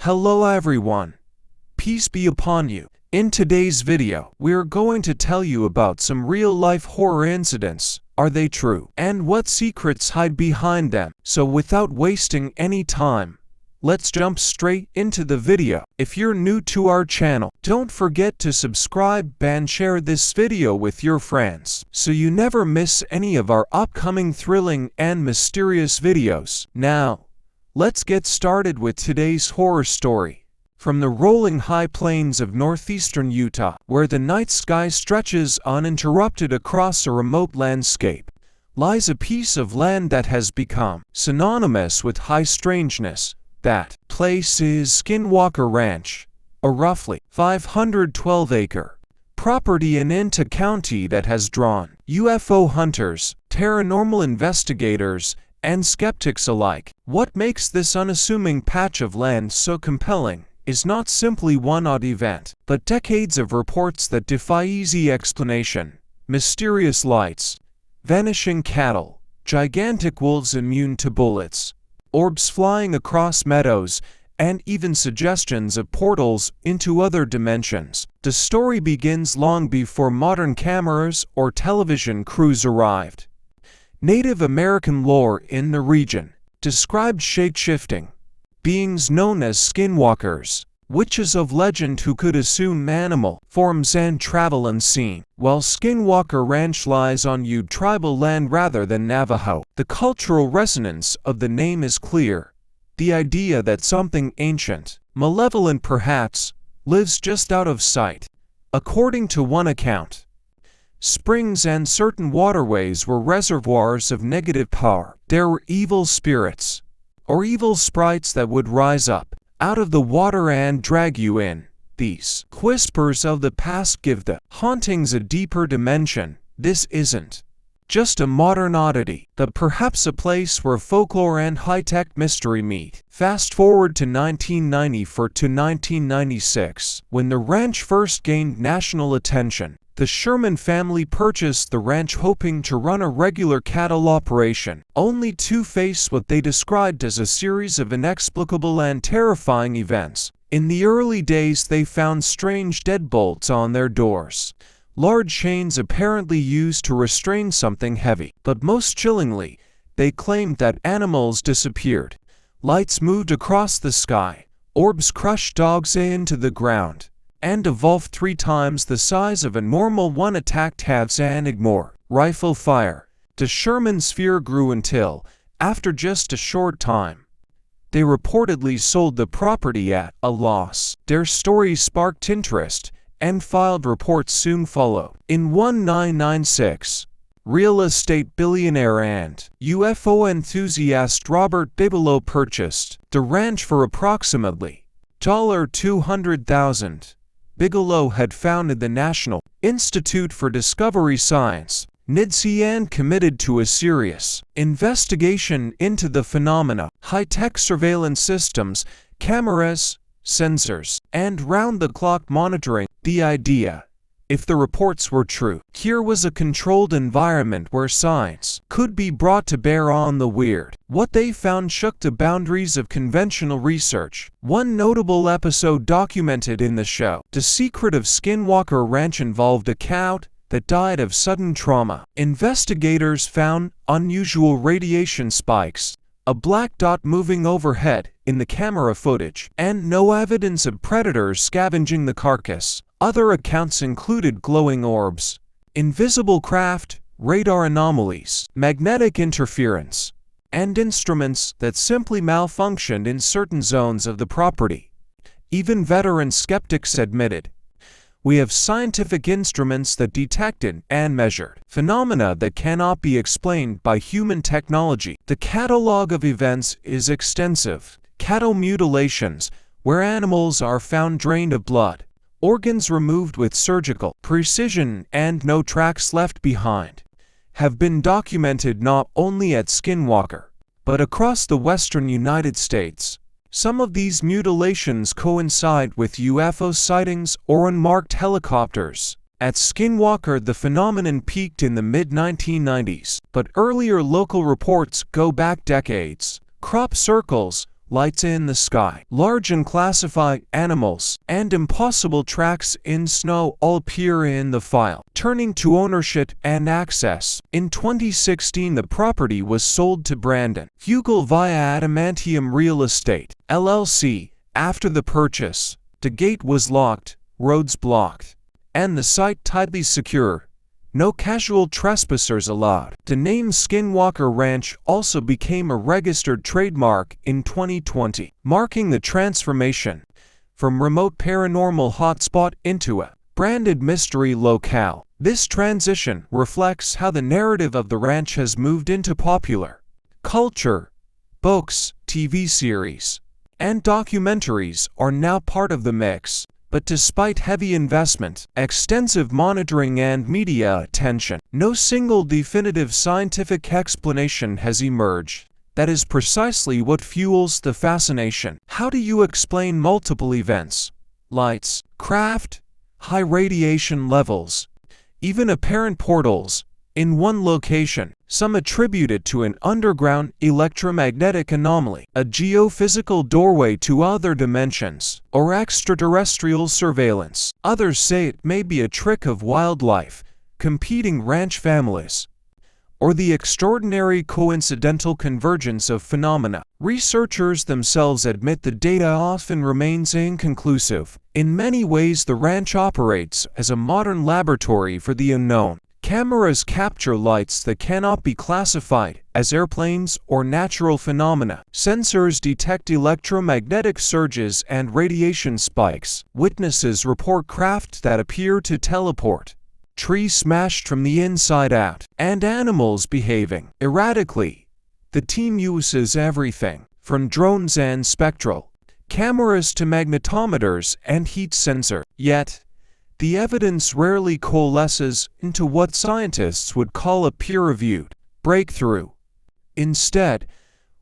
Hello everyone. Peace be upon you. In today's video, we're going to tell you about some real-life horror incidents. Are they true? And what secrets hide behind them? So without wasting any time, let's jump straight into the video. If you're new to our channel, don't forget to subscribe and share this video with your friends so you never miss any of our upcoming thrilling and mysterious videos. Now, let's get started with today's horror story. From the rolling high plains of northeastern Utah, where the night sky stretches uninterrupted across a remote landscape, lies a piece of land that has become synonymous with high strangeness. That place is Skinwalker Ranch, a roughly 512-acre property in Uinta County that has drawn UFO hunters, paranormal investigators, and skeptics alike. What makes this unassuming patch of land so compelling is not simply one odd event, but decades of reports that defy easy explanation. Mysterious lights, vanishing cattle, gigantic wolves immune to bullets, orbs flying across meadows, and even suggestions of portals into other dimensions. The story begins long before modern cameras or television crews arrived. Native American lore in the region described shape-shifting beings known as skinwalkers, witches of legend who could assume animal forms and travel unseen. While Skinwalker Ranch lies on Ute tribal land rather than Navajo, the cultural resonance of the name is clear. The idea that something ancient, malevolent perhaps, lives just out of sight. According to one account, springs and certain waterways were reservoirs of negative power. There were evil spirits, or evil sprites that would rise up out of the water and drag you in. These whispers of the past give the hauntings a deeper dimension. This isn't just a modern oddity, but perhaps a place where folklore and high-tech mystery meet. Fast forward to 1994 to 1996, when the ranch first gained national attention. The Sherman family purchased the ranch hoping to run a regular cattle operation, only to face what they described as a series of inexplicable and terrifying events. In the early days, they found strange deadbolts on their doors, large chains apparently used to restrain something heavy. But most chillingly, they claimed that animals disappeared. Lights moved across the sky, orbs crushed dogs into the ground, and evolved 3 times the size of a normal one attacked halves and ignore rifle fire. The Sherman's fear grew until, after just a short time, they reportedly sold the property at a loss. Their story sparked interest, and filed reports soon followed. In 1996, real estate billionaire and UFO enthusiast Robert Bigelow purchased the ranch for approximately $200,000. Bigelow had founded the National Institute for Discovery Science, NIDSI, and committed to a serious investigation into the phenomena. High-tech surveillance systems, cameras, sensors, and round-the-clock monitoring. The idea, if the reports were true, here was a controlled environment where science could be brought to bear on the weird. What they found shook the boundaries of conventional research. One notable episode documented in the show, The Secret of Skinwalker Ranch, involved a cow that died of sudden trauma. Investigators found unusual radiation spikes, a black dot moving overhead in the camera footage, and no evidence of predators scavenging the carcass. Other accounts included glowing orbs, invisible craft, radar anomalies, magnetic interference, and instruments that simply malfunctioned in certain zones of the property. Even veteran skeptics admitted, "We have scientific instruments that detected and measured phenomena that cannot be explained by human technology." The catalog of events is extensive. Cattle mutilations, where animals are found drained of blood, organs removed with surgical precision, and no tracks left behind, have been documented not only at Skinwalker, but across the western United States. Some of these mutilations coincide with UFO sightings or unmarked helicopters. At Skinwalker, the phenomenon peaked in the mid-1990s, but earlier local reports go back decades. Crop circles, lights in the sky, large unclassified animals, and impossible tracks in snow all appear in the file. Turning to ownership and access. In 2016, the property was sold to Brandon Hugel via Adamantium Real Estate, LLC. After the purchase, the gate was locked, roads blocked, and the site tightly secure. No casual trespassers allowed. The name Skinwalker Ranch also became a registered trademark in 2020, marking the transformation from remote paranormal hotspot into a branded mystery locale. This transition reflects how the narrative of the ranch has moved into popular culture. Books, TV series, and documentaries are now part of the mix. But despite heavy investment, extensive monitoring, and media attention, no single definitive scientific explanation has emerged. That is precisely what fuels the fascination. How do you explain multiple events, lights, craft, high radiation levels, even apparent portals, in one location, some attributed to an underground electromagnetic anomaly, a geophysical doorway to other dimensions, or extraterrestrial surveillance? Others say it may be a trick of wildlife, competing ranch families, or the extraordinary coincidental convergence of phenomena. Researchers themselves admit the data often remains inconclusive. In many ways, the ranch operates as a modern laboratory for the unknown. Cameras capture lights that cannot be classified as airplanes or natural phenomena. Sensors detect electromagnetic surges and radiation spikes. Witnesses report craft that appear to teleport, trees smashed from the inside out, and animals behaving erratically. The team uses everything from drones and spectral cameras to magnetometers and heat sensor. Yet, the evidence rarely coalesces into what scientists would call a peer-reviewed breakthrough. Instead,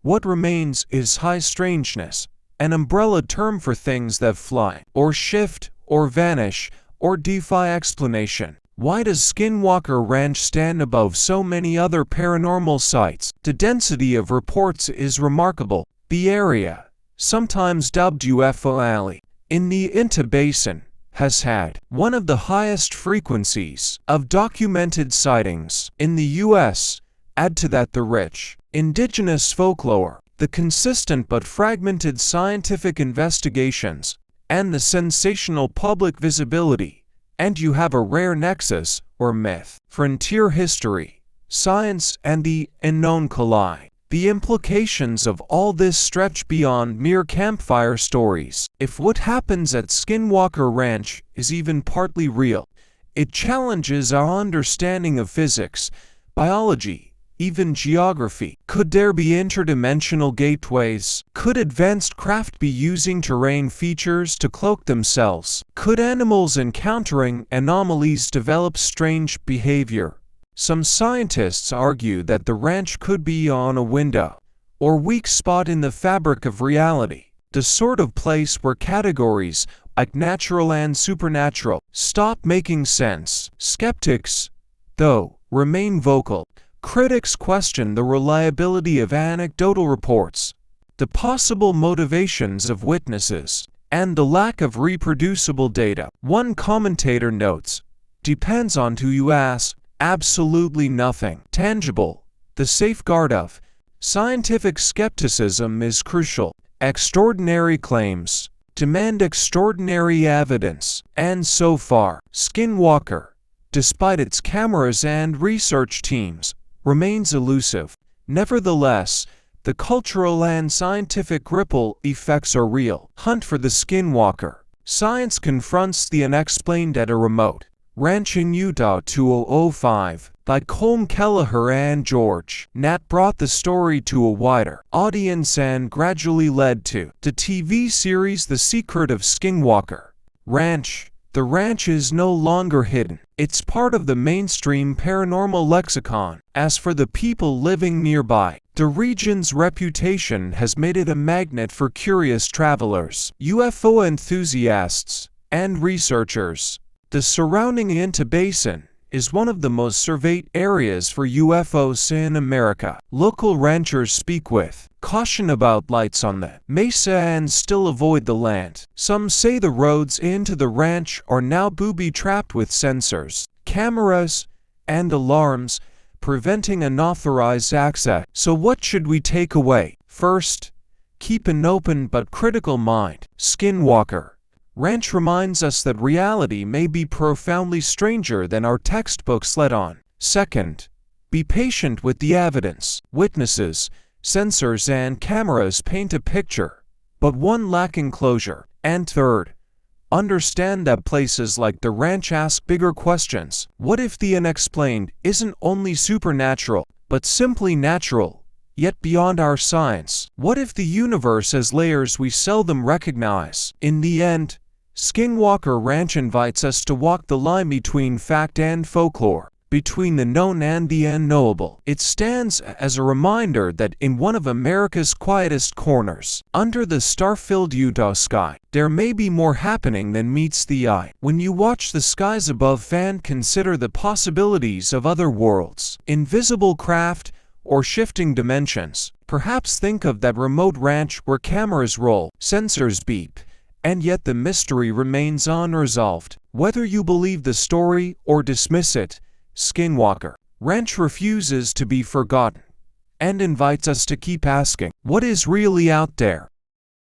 what remains is high strangeness, an umbrella term for things that fly, or shift, or vanish, or defy explanation. Why does Skinwalker Ranch stand above so many other paranormal sites? The density of reports is remarkable. The area, sometimes dubbed UFO Alley, in the Uinta Basin, has had one of the highest frequencies of documented sightings in the U.S. Add to that the rich indigenous folklore, the consistent but fragmented scientific investigations, and the sensational public visibility, and you have a rare nexus, or myth. Frontier history, science, and the unknown collide. The implications of all this stretch beyond mere campfire stories. If what happens at Skinwalker Ranch is even partly real, it challenges our understanding of physics, biology, even geography. Could there be interdimensional gateways? Could advanced craft be using terrain features to cloak themselves? Could animals encountering anomalies develop strange behavior? Some scientists argue that the ranch could be on a window or weak spot in the fabric of reality, the sort of place where categories like natural and supernatural stop making sense. Skeptics, though, remain vocal. Critics question the reliability of anecdotal reports, the possible motivations of witnesses, and the lack of reproducible data. One commentator notes, "Depends on who you ask. Absolutely nothing tangible." The safeguard of scientific skepticism is crucial. Extraordinary claims demand extraordinary evidence, and so far, Skinwalker, despite its cameras and research teams, remains elusive. Nevertheless, the cultural and scientific ripple effects are real. Hunt for the Skinwalker. Science confronts the unexplained at a remote ranch in Utah. 2005, by Colm Kelleher and George Nat, brought the story to a wider audience and gradually led to the TV series The Secret of Skinwalker Ranch. The ranch is no longer hidden. It's part of the mainstream paranormal lexicon. As for the people living nearby, the region's reputation has made it a magnet for curious travelers, UFO enthusiasts, and researchers. The surrounding Uinta Basin is one of the most surveyed areas for UFOs in America. Local ranchers speak with caution about lights on the mesa and still avoid the land. Some say the roads into the ranch are now booby-trapped with sensors, cameras, and alarms, preventing unauthorized access. So what should we take away? First, keep an open but critical mind. Skinwalker Ranch reminds us that reality may be profoundly stranger than our textbooks let on. Second, be patient with the evidence. Witnesses, sensors, and cameras paint a picture, but one lacking closure. And third, understand that places like the ranch ask bigger questions. What if the unexplained isn't only supernatural, but simply natural, yet beyond our science? What if the universe has layers we seldom recognize? In the end, Skinwalker Ranch invites us to walk the line between fact and folklore, between the known and the unknowable. It stands as a reminder that in one of America's quietest corners, under the star-filled Utah sky, there may be more happening than meets the eye. When you watch the skies above and consider the possibilities of other worlds, invisible craft, or shifting dimensions, perhaps think of that remote ranch where cameras roll, sensors beep, and yet the mystery remains unresolved. Whether you believe the story or dismiss it, Skinwalker Ranch refuses to be forgotten and invites us to keep asking, what is really out there?